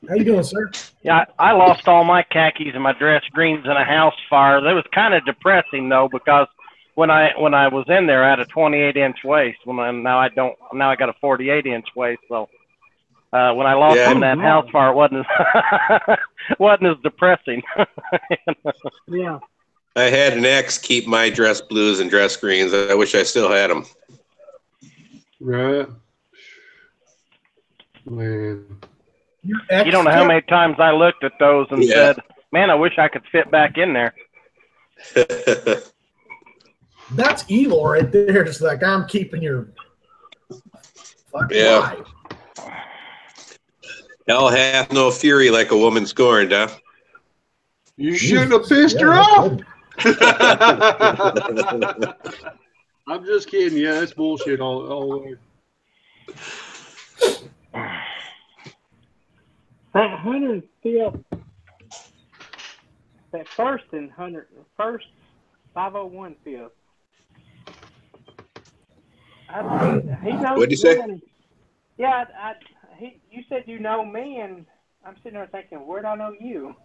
C: How you doing, sir?
E: Yeah, I lost all my khakis and my dress greens in a house fire. That was kind of depressing though, because when I was in there, I had a 28-inch waist. Now I don't. Now I got a 48-inch waist. So when I lost in that house fire, it wasn't as depressing.
D: Yeah.
B: I had an ex keep my dress blues and dress greens. I wish I still had them.
A: Right. Man.
E: You don't know how many times I looked at those and said, man, I wish I could fit back in there.
C: That's evil right there. It's like, I'm keeping your fucking life.
B: Hell hath no fury like a woman scorned, huh?
A: You shouldn't have pissed her off. I'm just kidding. Yeah, that's bullshit all the way.
D: That 105th, that first 501 fifth. He knows.
B: What'd you say?
D: Yeah, you said you know me, and I'm sitting there thinking, where'd I know you?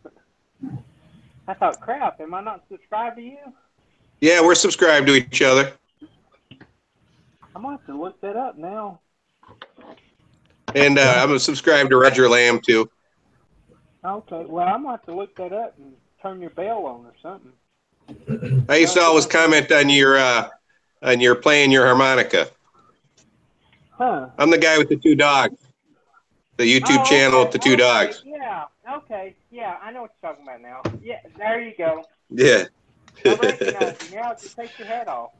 D: I thought, crap, am I not subscribed to you?
B: Yeah, we're subscribed to each other.
D: I'm going to have to look that up now.
B: And I'm subscribed to Roger Lamb, too.
D: Okay, well, I'm going to have to look that up and turn your bell on or something.
B: I used to always comment on your playing your harmonica.
D: Huh.
B: I'm the guy with the 2 dogs. The YouTube channel with the 2 dogs.
D: Yeah, okay. Yeah, I know what you're talking about now. Yeah, there you go.
B: Yeah.
D: I recognize you now. Just take your head off.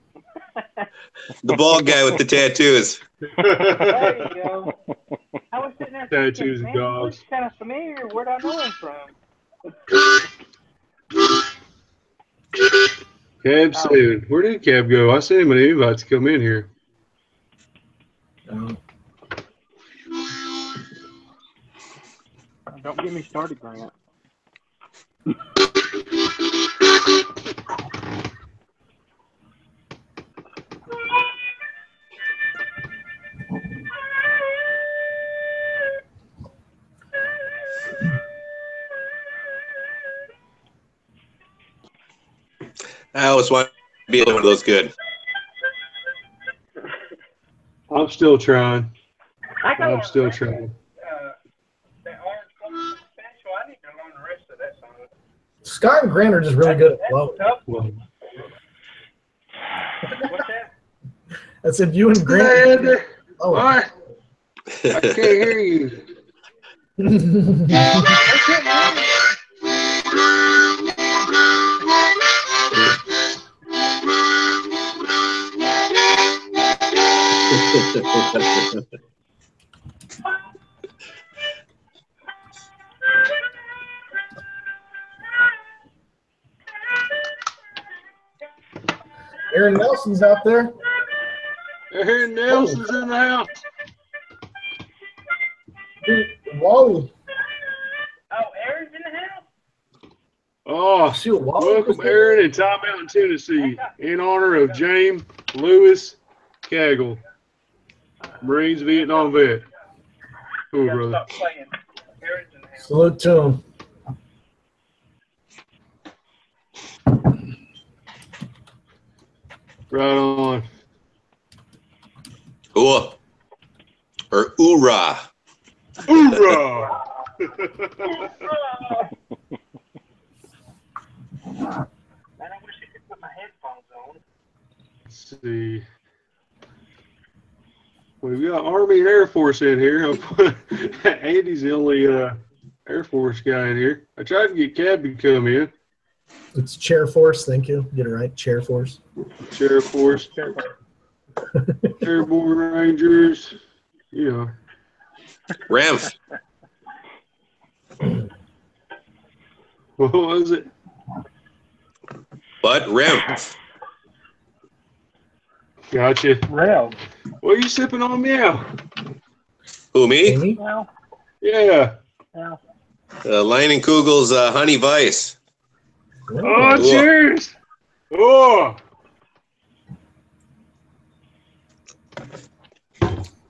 B: The bald guy with the tattoos.
D: There you go. I was sitting there thinking,
A: Tattoos and
D: man, he
A: dogs.
D: looks kind of familiar. Where'd I know him from?
A: Cab soon. Where did Cab go? I sent him an invite to come in here.
D: Don't get me started, Grant.
B: I always want to be one of those good.
A: I'm still trying.
D: I'm
A: still trying.
D: That orange Columbus special, I need to learn the rest of that song.
C: Scott and Grant are just really good at flowing.
A: Well,
D: What's that?
C: I said you and Grant.
A: Dad,
C: Oh,
A: what? I can't hear you.
C: Aaron Nelson's out there.
A: Aaron Nelson's in the house.
C: Wally.
D: Oh, Aaron's in the house?
A: Oh,
C: See what Wally
A: welcome
C: was doing?
A: Aaron in Time Mountain, Tennessee, in honor of James Lewis Cagle, Marines Vietnam vet. Cool,
D: Gotta
A: brother.
D: stop playing. Aaron's in the house.
C: Salute to him.
A: Right on.
B: Cool. Or oorah.
A: Hoorah!
D: Man, I wish I could put my headphones on.
A: Let's see. We've got Army and Air Force in here. Andy's the only Air Force guy in here. I tried to get Cab to come in.
C: It's Chair Force. Thank you. Get it right. Chair Force.
A: Chair Force. Airborne Rangers. You know.
B: Rev.
A: What was it?
B: But Rev.
A: Gotcha.
D: Real.
A: What are you sipping on, meow?
B: Who, me?
C: Amy?
D: Well,
A: Yeah.
D: well.
B: Leinenkugel's Honey Vice.
A: Oh,
B: Cool.
A: cheers! Oh,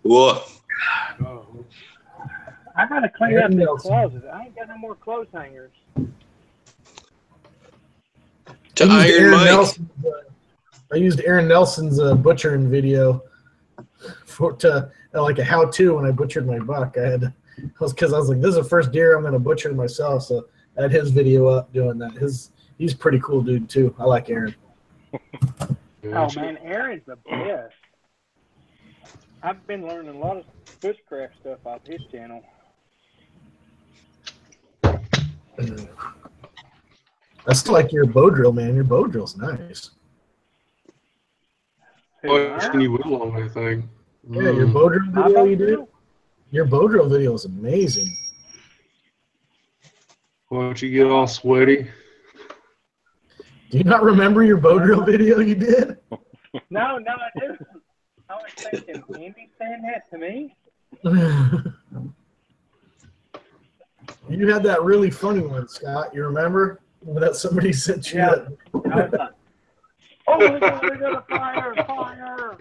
B: Whoa.
D: I gotta clean up
C: Aaron
D: this
C: Nelson.
D: closet. I ain't got no more clothes hangers.
B: To Iron Mike.
C: I used Aaron Nelson's butchering video for like a how-to when I butchered my buck. Because I was like, this is the first deer I'm gonna butcher myself, so I had his video up doing that. He's a pretty cool dude too. I like Aaron.
D: Oh man, Aaron's the best. I've been learning a lot of bushcraft stuff off his channel.
C: I still like your bow drill, man. Your bow drill's nice.
A: watching you whittle on that thing.
C: Yeah, your bow drill video you did. Your bow drill video is amazing.
A: Why don't you get all sweaty?
C: Do you not remember your bow drill video you did?
D: No, I do. I was thinking, Andy saying that to me?
C: You had that really funny one, Scott. You remember? When that somebody sent you that?
D: I was like, oh my God, we got a fire!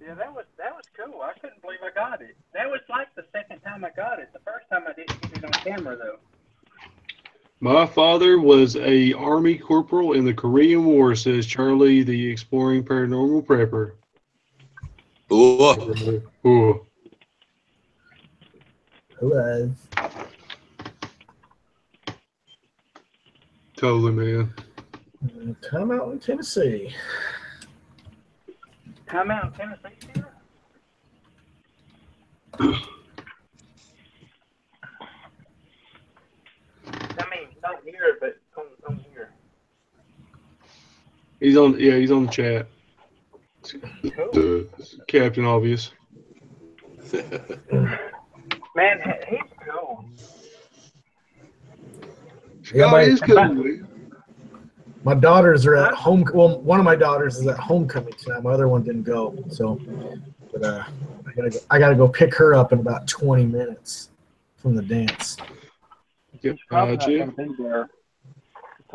D: Yeah, that was cool. I couldn't believe I got it. That was like the second time I got it. The first time I didn't get it on camera though.
A: My father was a Army corporal in the Korean War, says Charlie, the exploring paranormal prepper.
B: Ooh.
A: Ooh.
C: Hello.
A: Totally, man.
C: Time out in Tennessee.
D: Come out in Tennessee here? I mean, not here, but come here.
A: He's on the chat.
D: Cool.
A: Captain Obvious.
D: Man, he's cool.
A: Scott is cool.
C: My daughters are at home. Well, one of my daughters is at homecoming tonight. My other one didn't go. So, but I gotta go pick her up in about 20 minutes from the dance.
A: Gotcha.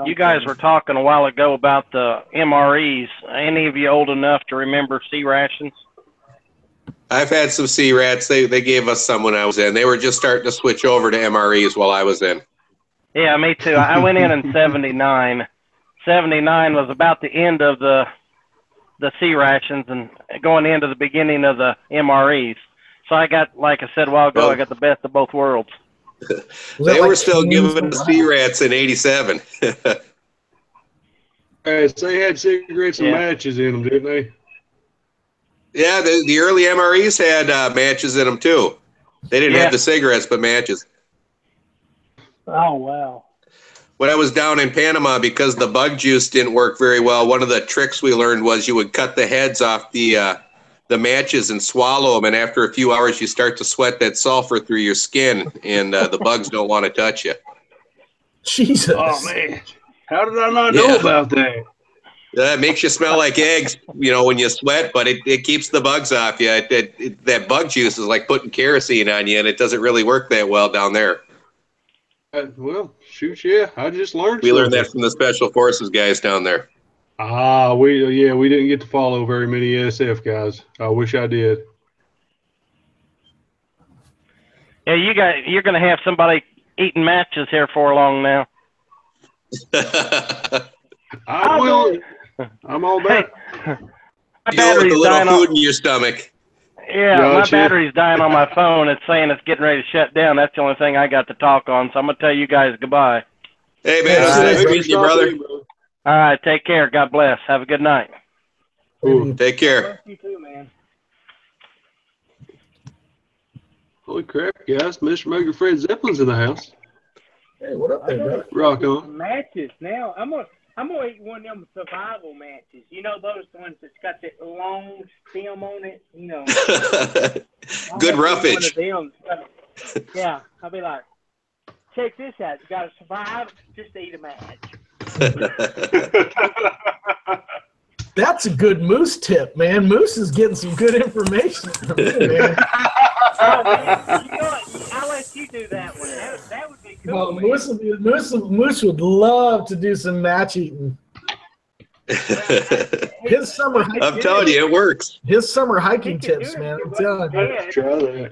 E: You guys were talking a while ago about the MREs. Any of you old enough to remember C rations?
B: I've had some sea rats. They gave us some when I was in. They were just starting to switch over to MREs while I was in.
E: Yeah, me too. I went in 79. 79 was about the end of the C rations and going into the beginning of the MREs. So I got, like I said a while ago, I got the best of both worlds.
B: They were still giving the C-rats in 87.
A: So they had cigarettes and matches in them, didn't they?
B: Yeah, the early MREs had matches in them too. They didn't have the cigarettes, but matches.
D: Oh, wow.
B: When I was down in Panama, because the bug juice didn't work very well, one of the tricks we learned was you would cut the heads off the matches and swallow them, and after a few hours you start to sweat that sulfur through your skin, and the bugs don't want to touch you.
C: Jesus.
A: Oh, man. How did I not know about that?
B: It makes you smell like eggs, when you sweat, but it keeps the bugs off you. That bug juice is like putting kerosene on you, and it doesn't really work that well down there.
A: Well, shoot, yeah. I just learned
B: We learned that from the Special Forces guys down there.
A: We didn't get to follow very many SF guys. I wish I did.
E: Yeah, you're going to have somebody eating matches here for long now.
A: I will. I'm all about
E: it.
B: Go with a little food in your stomach.
E: Yeah, my battery's dying on my phone. It's saying it's getting ready to shut down. That's the only thing I got to talk on, so I'm going to tell you guys goodbye.
B: Hey, man, it was nice meeting you, brother.
E: All right, take care. God bless. Have a good night.
B: Ooh, take care.
D: You too, man.
A: Holy crap, guys. Mr. Mugger Fred Zeppelin's in the house.
C: Hey, what up there, bro?
A: Rock on.
D: Matches now. I'm gonna eat one of them survival matches. You know those ones that's got that long stem on it.
B: Good roughage.
D: Yeah, I'll be like, check this out. You gotta survive. Just eat a match.
C: That's a good Moose tip, man. Moose is getting some good information from you, man.
D: Oh, man. You know what? I'll let you do that one. That would be cool.
C: Well, Moose would love to do some match eating. His summer hiking,
B: I'm telling you, it works.
C: His summer hiking tips, man. I'm telling you.
A: Let's try that.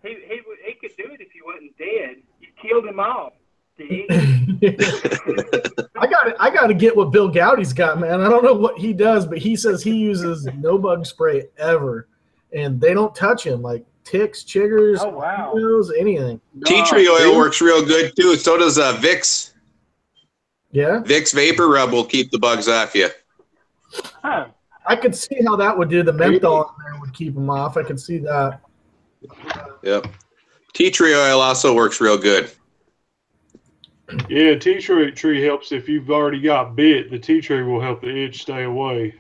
D: He could do it if he wasn't dead. You killed him off.
C: I got to get what Bill Gowdy's got, man. I don't know what he does, but he says he uses no bug spray ever, and they don't touch him, like ticks, chiggers, mosquitoes, anything.
B: Tea tree oil works real good too. So does Vicks.
C: Yeah.
B: Vicks Vapor Rub will keep the bugs off you.
D: Huh.
C: I could see how that would do. The menthol in there would keep them off. I could see that.
B: Yep. Tea tree oil also works real good.
A: Yeah, tea tree helps if you've already got bit. The tea tree will help the itch stay away.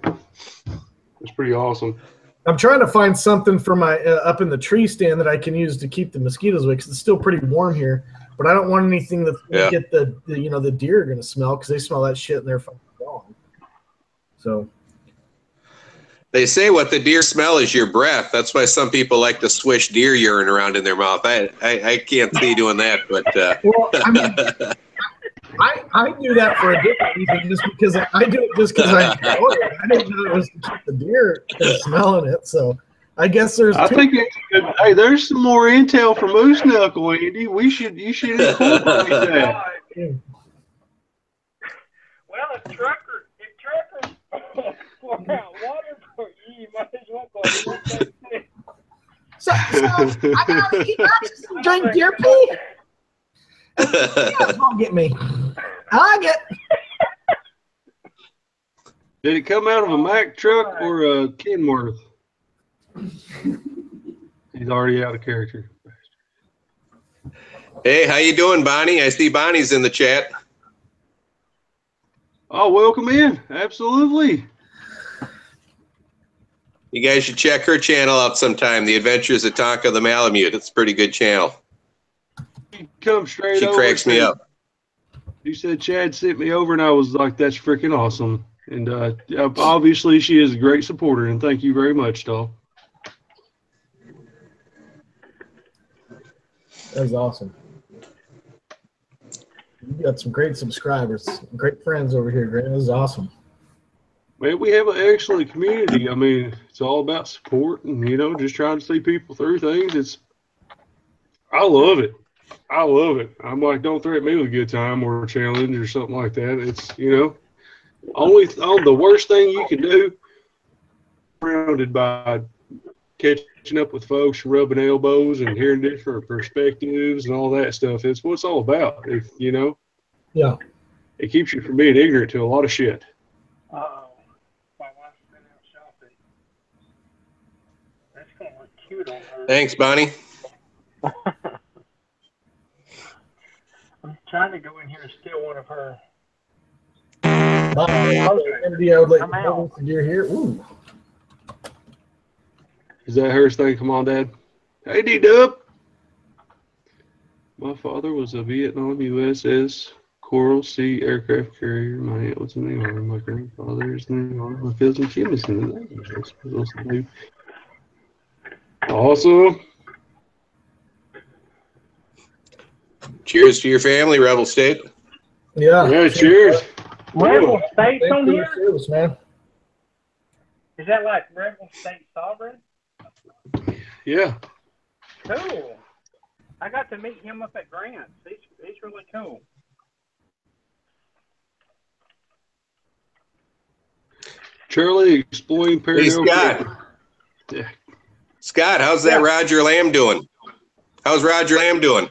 A: It's pretty awesome.
C: I'm trying to find something for my up in the tree stand that I can use to keep the mosquitoes away because it's still pretty warm here. But I don't want anything that's going to get the deer are going to smell because they smell that shit and they're fucking gone. So.
B: They say what the deer smell is your breath. That's why some people like to swish deer urine around in their mouth. I can't see doing that, but
C: well, I mean, I do that for a different reason, just because I do it just because I enjoy it. I didn't know it was to keep the deer from smelling it. So I guess there's.
A: Hey, there's some more intel from Moose Knuckle, Andy. You should incorporate that.
D: Well, if truckers pour out water for you, might as well go ahead and
C: so I gotta eat matches and drink deer pee. Don't get me. I get.
A: Did it come out of a Mack truck or a Kenworth? He's already out of character.
B: Hey, how you doing, Bonnie? I see Bonnie's in the chat.
A: Oh, welcome in. Absolutely.
B: You guys should check her channel out sometime. The Adventures of Tonka the Malamute. It's a pretty good channel.
A: She come straight over.
B: She cracks me up.
A: You said Chad sent me over, and I was like, that's freaking awesome. And obviously, she is a great supporter, and thank you very much, doll.
C: That was awesome. You got some great subscribers, great friends over here, Grant. This is awesome.
A: Man, we have an excellent community. I mean, it's all about support and, just trying to see people through things. I love it. I love it. I'm like, don't threaten me with a good time or a challenge or something like that. It's, the worst thing you can do, surrounded by catching up with folks, rubbing elbows and hearing different perspectives and all that stuff. It's what it's all about.
C: Yeah.
A: It keeps you from being ignorant to a lot of shit.
D: Uh-oh. My wife's been out shopping. That's going to look cute on her.
B: Thanks, Bonnie.
D: I'm trying to go in here and steal one of her.
C: I would like to deer here. Ooh.
A: Is that her saying, come on, Dad? Hey, D-Dub. My father was a Vietnam USS Coral Sea aircraft carrier. My aunt was in the Army. My grandfather is in the Army. My cousin Kim is in the Navy. That's what else to do. Awesome.
B: Cheers to your family, Rebel State.
C: Yeah.
A: Yeah, cheers.
D: Rebel State's on here?
C: Service, man.
D: Is that like Rebel State Sovereign?
A: Yeah.
D: Cool. I got to meet him up at Grant's. He's really cool.
A: Charlie exploring
B: Hey, Scott.
A: Yeah.
B: Scott, how's that Roger Lamb doing? How's Roger Lamb doing?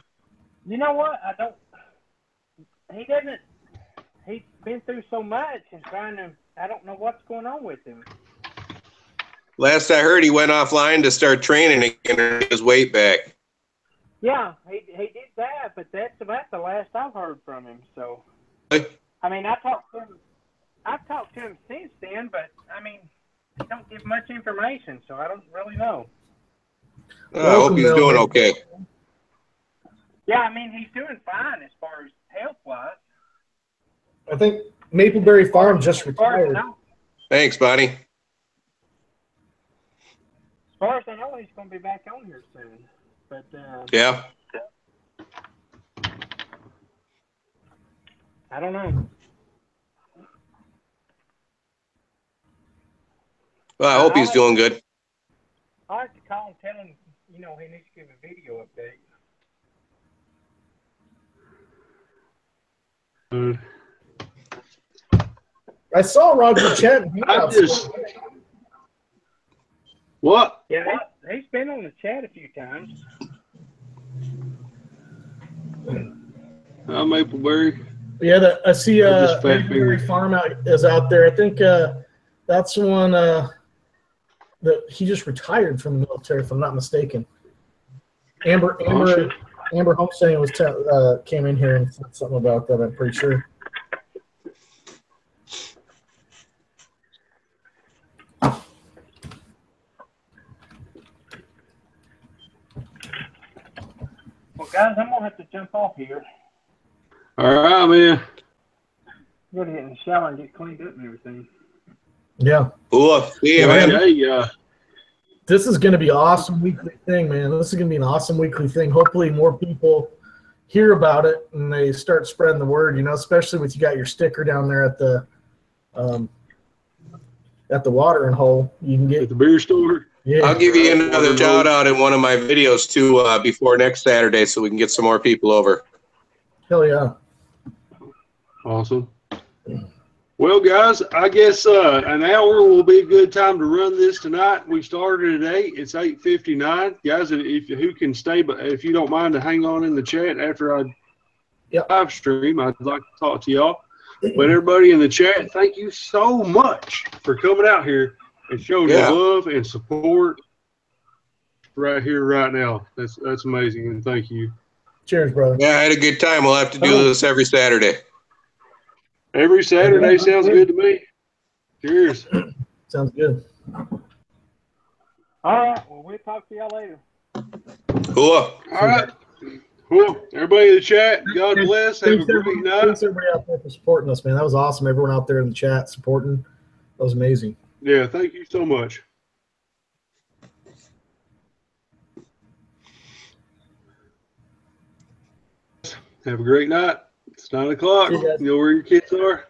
D: You know what? He's been through so much and I don't know what's going on with him.
B: Last I heard, he went offline to start training again and get his weight back.
D: Yeah, he did that, but that's about the last I've heard from him. So, I mean, I've talked to him since then, but I mean, he don't give much information, so I don't really know.
B: I hope he's doing okay.
D: Yeah, I mean, he's doing fine as far as health-wise.
C: I think Mapleberry Farm just retired.
B: Thanks, Bonnie.
D: As far as I know, he's going to be back on here soon. But
B: yeah.
D: I don't know.
B: Well, I hope he's doing good.
D: I have to call and tell him, he needs to give a video update.
C: I saw Roger chatting.
A: What?
D: Yeah, he's been on the chat a few times.
A: Mapleberry.
C: Yeah, I see Mapleberry Farm is out there. I think that's one that he just retired from the military, if I'm not mistaken. Amber Homesteading came in here and said something about that, I'm pretty sure.
D: Well, guys, I'm going to have to jump off here.
A: All right, man.
D: Go to get in the shower and get cleaned up and everything.
C: Yeah.
B: Cool. Yeah, man.
A: Hey,
C: this is going to be an awesome weekly thing, man. This is going to be an awesome weekly thing. Hopefully more people hear about it and they start spreading the word, especially with you got your sticker down there at the watering hole. You can get
A: at the beer store.
C: Yeah.
B: I'll give you another shout out in one of my videos too before next Saturday so we can get some more people over.
C: Hell yeah.
A: Awesome. Well, guys, I guess an hour will be a good time to run this tonight. We started at 8. It's 8:59. Guys, who can stay, but if you don't mind to hang on in the chat after I live stream, I'd like to talk to y'all. But everybody in the chat, thank you so much for coming out here and showing your love and support right here, right now. That's amazing, and thank you.
C: Cheers, brother.
B: Yeah, I had a good time. We'll have to do this every Saturday.
A: Every Saturday sounds good to me. Cheers.
C: Sounds good.
D: All right. Well, we'll talk to y'all later.
B: Cool.
A: All right. Cool. Everybody in the chat, God bless. Have a great night.
C: Thanks, everybody out there for supporting us, man. That was awesome. Everyone out there in the chat supporting. That was amazing.
A: Yeah, thank you so much. Have a great night. It's 9 o'clock. You know where your kids are?